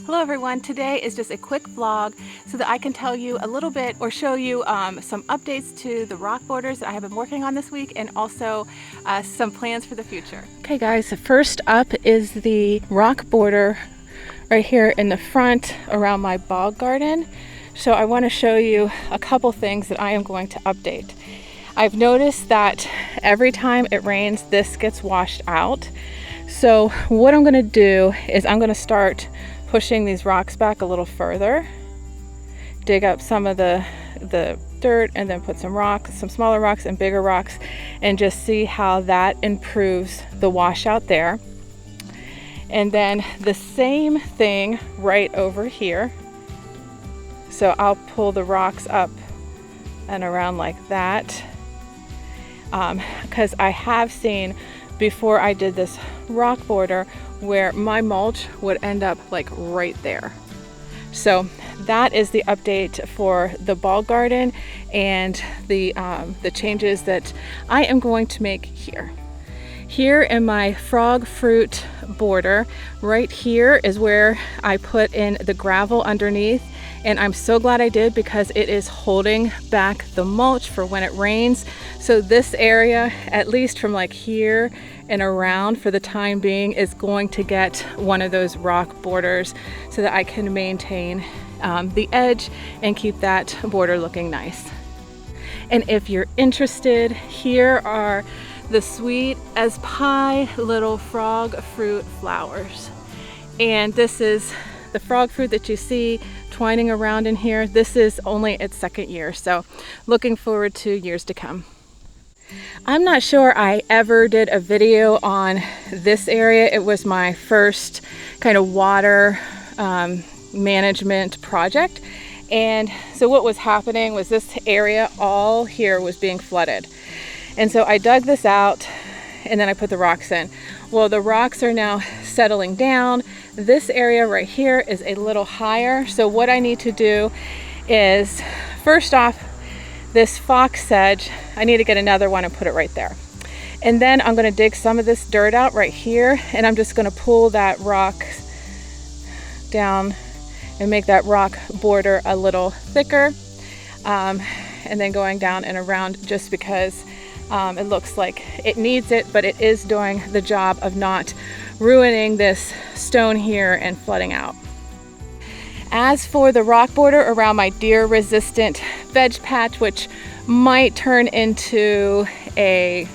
Hello everyone, today is just a quick vlog so that I can tell you a little bit or show you some updates to the rock borders that I have been working on this week and also some plans for the future. Okay guys, first up is the rock border right here in the front around my bog garden. So I want to show you a couple things that I am going to update. I've noticed that every time it rains, this gets washed out. So what I'm going to do is I'm going to start pushing these rocks back a little further, dig up some of the dirt and then put some rocks, some smaller rocks and bigger rocks, and just see how that improves the washout there. And then the same thing right over here. So I'll pull the rocks up and around like that, because I have seen before I did this rock border where my mulch would end up like right there. So that is the update for the bog garden and the changes that I am going to make here. Here in my frog fruit border, right here is where I put in the gravel underneath, and I'm so glad I did because it is holding back the mulch for when it rains. So this area, at least from like here and around for the time being, is going to get one of those rock borders so that I can maintain the edge and keep that border looking nice. And if you're interested, here are the sweet as pie little frog fruit flowers. And this is the frog fruit that you see twining around in here. This is only its second year, so looking forward to years to come. I'm not sure I ever did a video on this area. It was my first kind of water management project. And so what was happening was this area all here was being flooded. And so I dug this out and then I put the rocks in. Well, the rocks are now settling down. This area right here is a little higher. So what I need to do is, first off, this fox sedge, I need to get another one and put it right there. And then I'm gonna dig some of this dirt out right here, and I'm just gonna pull that rock down and make that rock border a little thicker. And then going down and around, just because it looks like it needs it, but it is doing the job of not ruining this stone here and flooding out. As for the rock border around my deer resistant veg patch, which might turn into a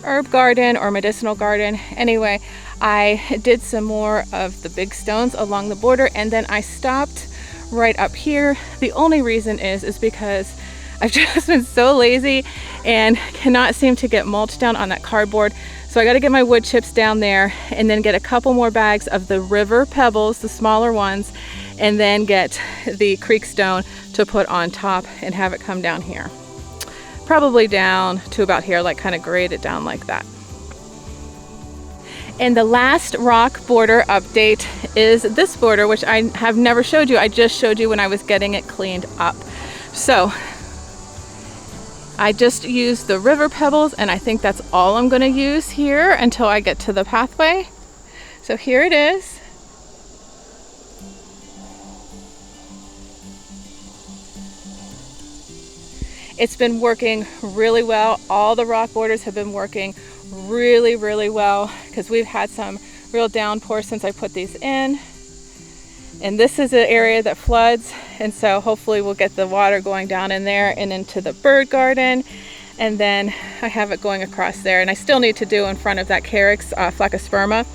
herb garden or medicinal garden, anyway, I did some more of the big stones along the border, and then I stopped right up here. The only reason is because I've just been so lazy and cannot seem to get mulch down on that cardboard. So I got to get my wood chips down there and then get a couple more bags of the river pebbles, the smaller ones, and then get the creek stone to put on top and have it come down here. Probably down to about here, like kind of grade it down like that. And the last rock border update is this border, which I have never showed you. I just showed you when I was getting it cleaned up. So I just used the river pebbles, and I think that's all I'm going to use here until I get to the pathway. So here it is. It's been working really well. All the rock borders have been working really, really well because we've had some real downpour since I put these in. And this is an area that floods, and so hopefully we'll get the water going down in there and into the bird garden. And then I have it going across there, and I still need to do in front of that Carex Flaccosperma.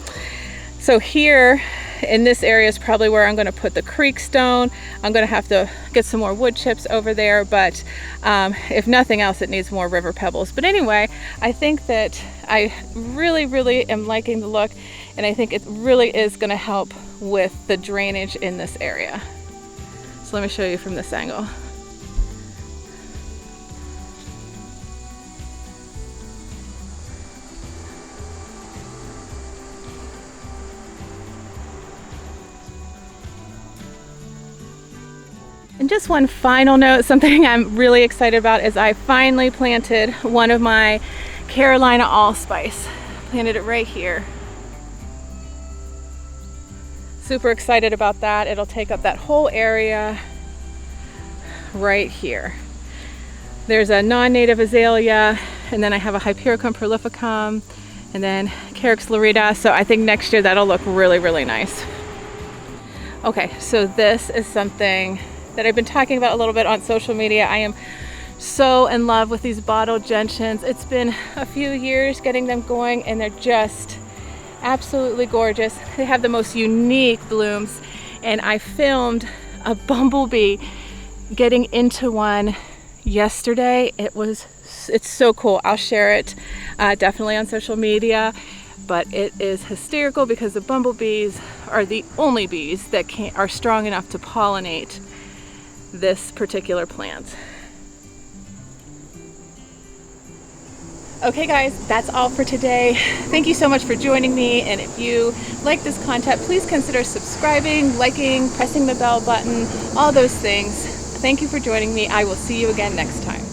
So here in this area is probably where I'm going to put the creek stone. I'm going to have to get some more wood chips over there, but if nothing else, it needs more river pebbles. But anyway, I think that I really, really am liking the look, and I think it really is going to help with the drainage in this area. So let me show you from this angle. And just one final note, something I'm really excited about is I finally planted one of my Carolina allspice. Planted it right here. super excited about that. It'll take up that whole area right here. There's a non-native azalea, and then I have a Hypericum prolificum, and then Carex lorida. So I think next year that'll look really, really nice. Okay, so this is something that I've been talking about a little bit on social media. I am so in love with these bottled gentians. It's been a few years getting them going, and they're just absolutely gorgeous. They have the most unique blooms, and I filmed a bumblebee getting into one yesterday. It's so cool. I'll share it definitely on social media, but it is hysterical because the bumblebees are the only bees that are strong enough to pollinate this particular plant. Okay guys, that's all for today. Thank you so much for joining me, and if you like this content, please consider subscribing, liking, pressing the bell button, all those things. Thank you for joining me. I will see you again next time.